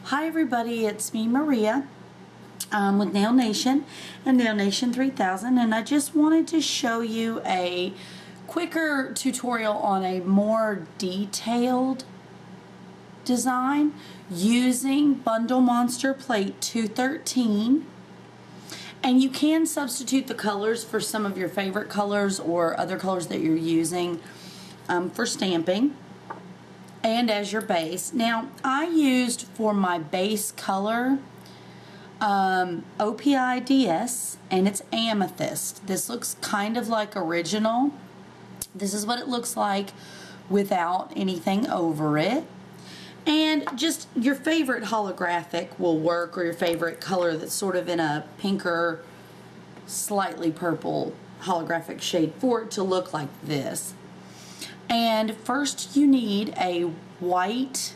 Hi everybody, it's me Maria with Nail Nation and Nail Nation 3000, and I just wanted to show you a quicker tutorial on a more detailed design using Bundle Monster Plate 213. And you can substitute the colors for some of your favorite colors or other colors that you're using for stamping and as your base. Now, I used for my base color OPIDS, and it's amethyst. This looks kind of like original. This is what it looks like without anything over it. And just your favorite holographic will work, or your favorite color that's sort of in a pinker, slightly purple holographic shade for it to look like this. And first you need a white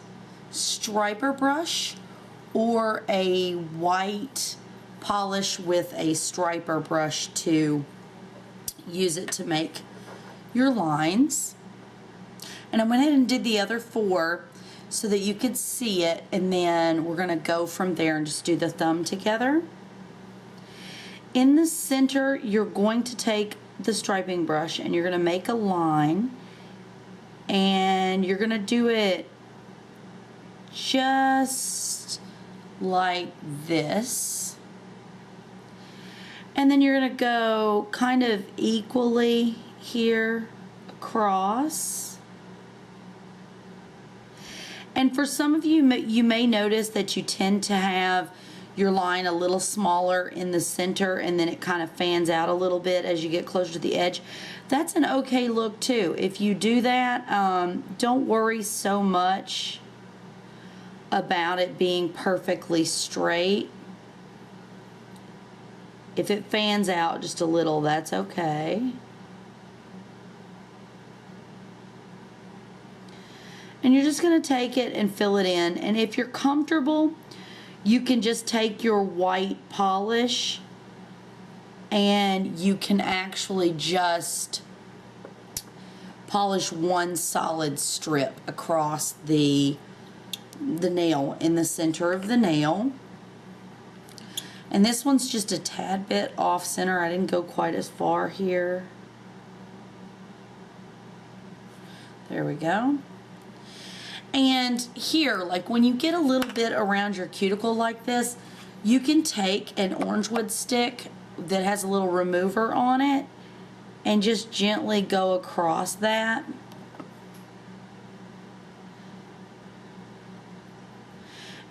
striper brush or a white polish with a striper brush to use it to make your lines. And I went ahead and did the other four so that you could see it, and then we're going to go from there and just do the thumb together. In the center, you're going to take the striping brush and you're going to make a line, and you're going to do it just like this, and then you're going to go kind of equally here across. And for some of you, you may notice that you tend to have your line a little smaller in the center, and then it kind of fans out a little bit as you get closer to the edge. That's an okay look too. If you do that, don't worry so much about it being perfectly straight. If it fans out just a little, that's okay. And you're just going to take it and fill it in. And if you're comfortable, you can just take your white polish and you can actually just polish one solid strip across the nail in the center of the nail. And this one's just a tad bit off center. I didn't go quite as far here. There we go. And here, like when you get a little bit around your cuticle like this, you can take an orange wood stick that has a little remover on it and just gently go across that.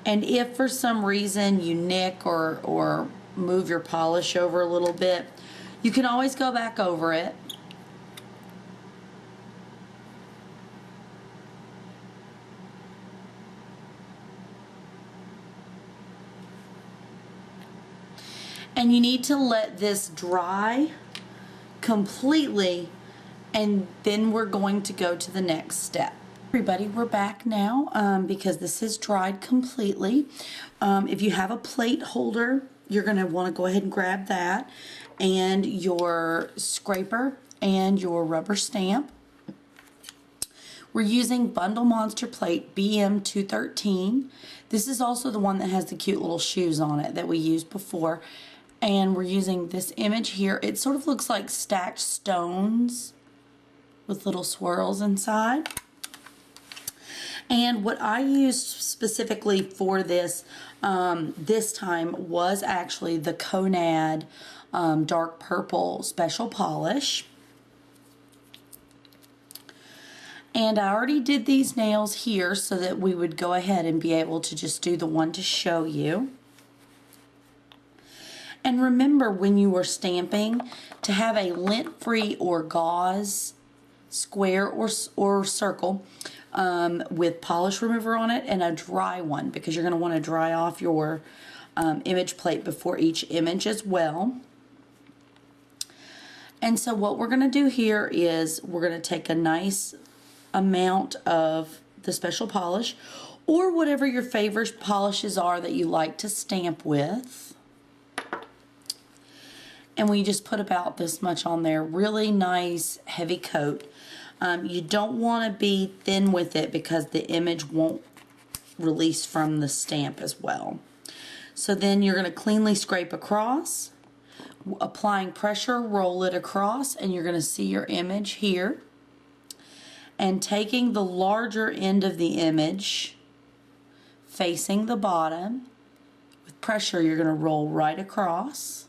And if for some reason you nick or move your polish over a little bit, you can always go back over it. And you need to let this dry completely, and then we're going to go to the next step. Everybody, we're back now because this has dried completely. If you have a plate holder, you're going to want to go ahead and grab that, and your scraper and your rubber stamp. We're using Bundle Monster Plate BM213. This is also the one that has the cute little shoes on it that we used before. And we're using this image here. It sort of looks like stacked stones with little swirls inside. And what I used specifically for this this time was actually the Conad dark purple special polish. And I already did these nails here so that we would go ahead and be able to just do the one to show you. And remember, when you are stamping, to have a lint-free or gauze square or circle with polish remover on it, and a dry one, because you're going to want to dry off your image plate before each image as well. And so what we're going to do here is we're going to take a nice amount of the special polish, or whatever your favorite polishes are that you like to stamp with. And we just put about this much on there. Really nice heavy coat. You don't want to be thin with it because the image won't released from the stamp as well. So then you're going to cleanly scrape across, applying pressure, roll it across, and you're going to see your image here. And taking the larger end of the image, facing the bottom, with pressure you're going to roll right across.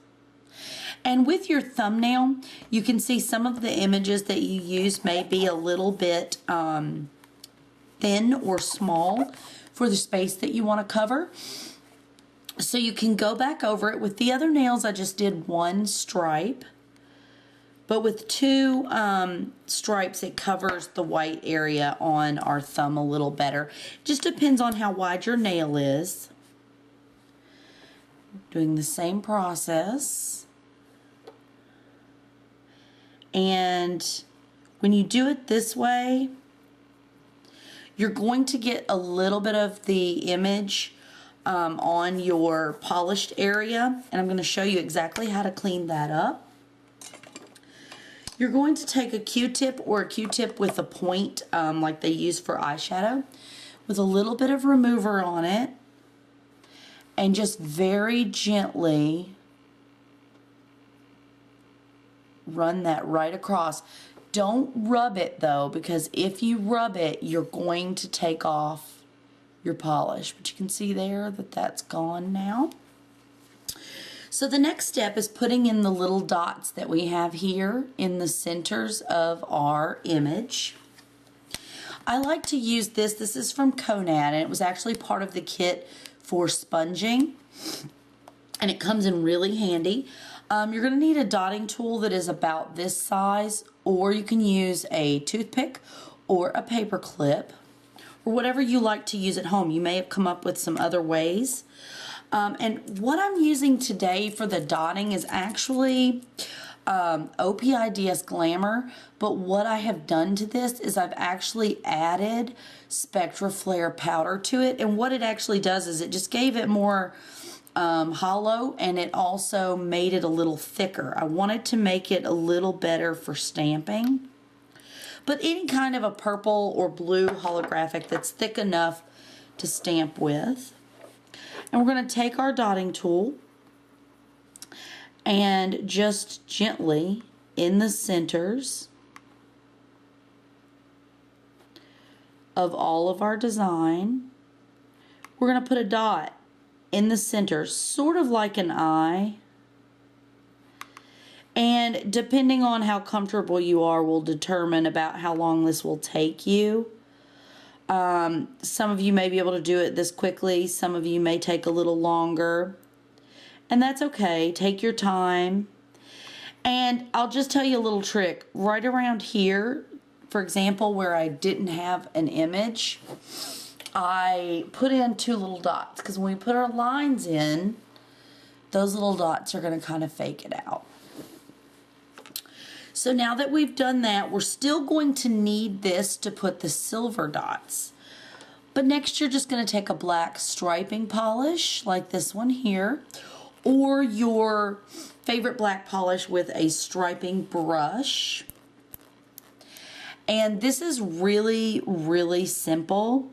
And with your thumbnail, you can see some of the images that you use may be a little bit thin or small for the space that you want to cover. So you can go back over it. With the other nails, I just did one stripe. But with two stripes, it covers the white area on our thumb a little better. Just depends on how wide your nail is. Doing the same process. And when you do it this way, you're going to get a little bit of the image on your polished area, and I'm going to show you exactly how to clean that up. You're going to take a Q-tip or a Q-tip with a point like they use for eyeshadow with a little bit of remover on it, and just very gently run that right across. Don't rub it though, because if you rub it, you're going to take off your polish. But you can see there that that's gone now. So the next step is putting in the little dots that we have here in the centers of our image. I like to use this. This is from Conad, and it was actually part of the kit for sponging, and it comes in really handy. You're going to need a dotting tool that is about this size, or you can use a toothpick or a paper clip, or whatever you like to use at home. You may have come up with some other ways. And what I'm using today for the dotting is actually OPIDS Glamour, but what I have done to this is I've actually added Spectra Flare powder to it, and what it actually does is it just gave it more hollow, and it also made it a little thicker. I wanted to make it a little better for stamping, but any kind of a purple or blue holographic that's thick enough to stamp with. And we're going to take our dotting tool and just gently in the centers of all of our design, we're going to put a dot in the center, sort of like an eye. And depending on how comfortable you are will determine about how long this will take you. Some of you may be able to do it this quickly. Some of you may take a little longer. And that's okay. Take your time. And I'll just tell you a little trick. Right around here, for example, where I didn't have an image, I put in two little dots, because when we put our lines in, those little dots are going to kind of fake it out. So now that we've done that, we're still going to need this to put the silver dots. But next you're just going to take a black striping polish like this one here, or your favorite black polish with a striping brush. And this is really, really simple.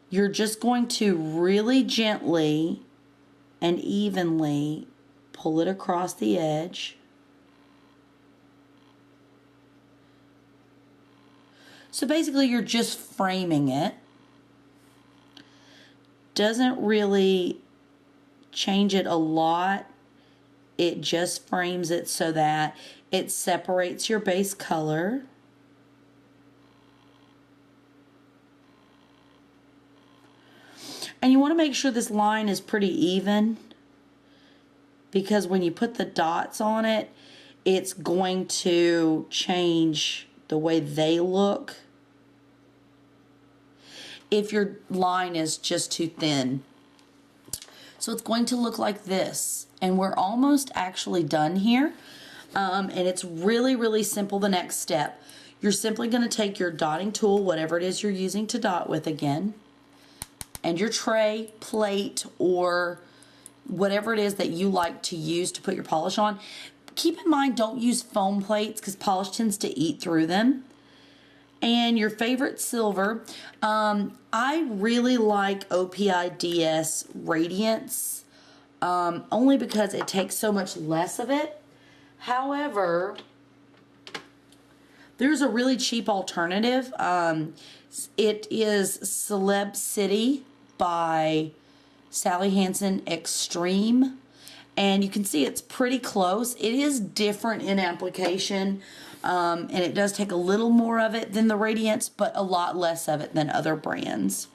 You're just going to really gently and evenly pull it across the edge. So basically you're just framing it. Doesn't really change it a lot. It just frames it so that it separates your base color. And you want to make sure this line is pretty even, because when you put the dots on it, it's going to change the way they look if your line is just too thin. So it's going to look like this, and we're almost actually done here. And it's really, really simple. The next step, you're simply going to take your dotting tool, whatever it is you're using to dot with again, and your tray, plate, or whatever it is that you like to use to put your polish on. Keep in mind, don't use foam plates because polish tends to eat through them. and your favorite silver. I really like OPIDS Radiance, only because it takes so much less of it. However, there's a really cheap alternative. It is Celeb City by Sally Hansen Extreme. And you can see it's pretty close. It is different in application, and it does take a little more of it than the Radiance, but a lot less of it than other brands.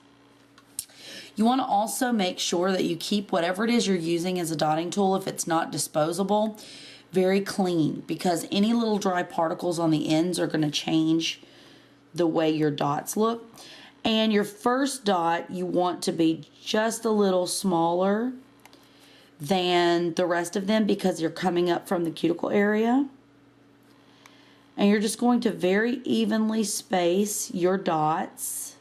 You want to also make sure that you keep whatever it is you're using as a dotting tool, if it's not disposable, very clean, because any little dry particles on the ends are going to change the way your dots look. And your first dot, you want to be just a little smaller than the rest of them because you're coming up from the cuticle area. And you're just going to very evenly space your dots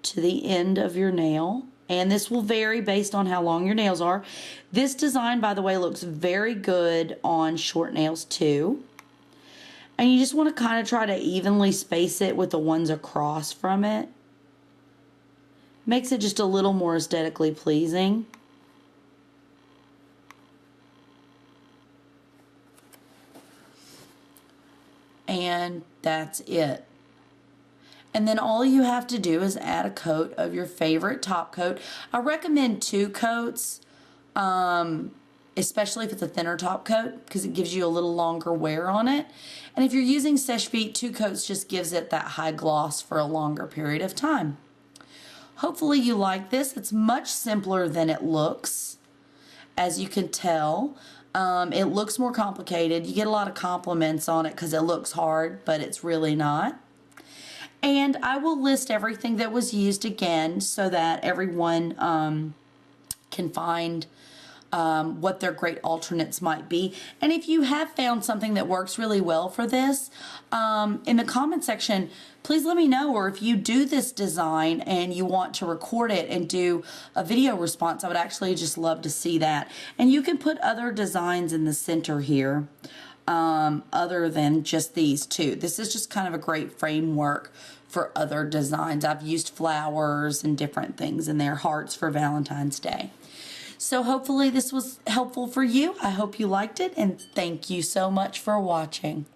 to the end of your nail. And this will vary based on how long your nails are. This design, by the way, looks very good on short nails too. And you just want to kind of try to evenly space it with the ones across from it. Makes it just a little more aesthetically pleasing. And that's it. And then all you have to do is add a coat of your favorite top coat. I recommend 2 coats, especially if it's a thinner top coat, because it gives you a little longer wear on it. And if you're using Seche Vite, 2 coats just gives it that high gloss for a longer period of time. Hopefully you like this. It's much simpler than it looks, as you can tell. It looks more complicated. You get a lot of compliments on it because it looks hard, but it's really not. And I will list everything that was used again so that everyone can find what their great alternates might be. And if you have found something that works really well for this, in the comment section, please let me know. Or if you do this design and you want to record it and do a video response, I would actually just love to see that. And you can put other designs in the center here, other than just these two. This is just kind of a great framework for other designs. I've used flowers and different things in there, hearts for Valentine's Day. So hopefully this was helpful for you. I hope you liked it, and thank you so much for watching.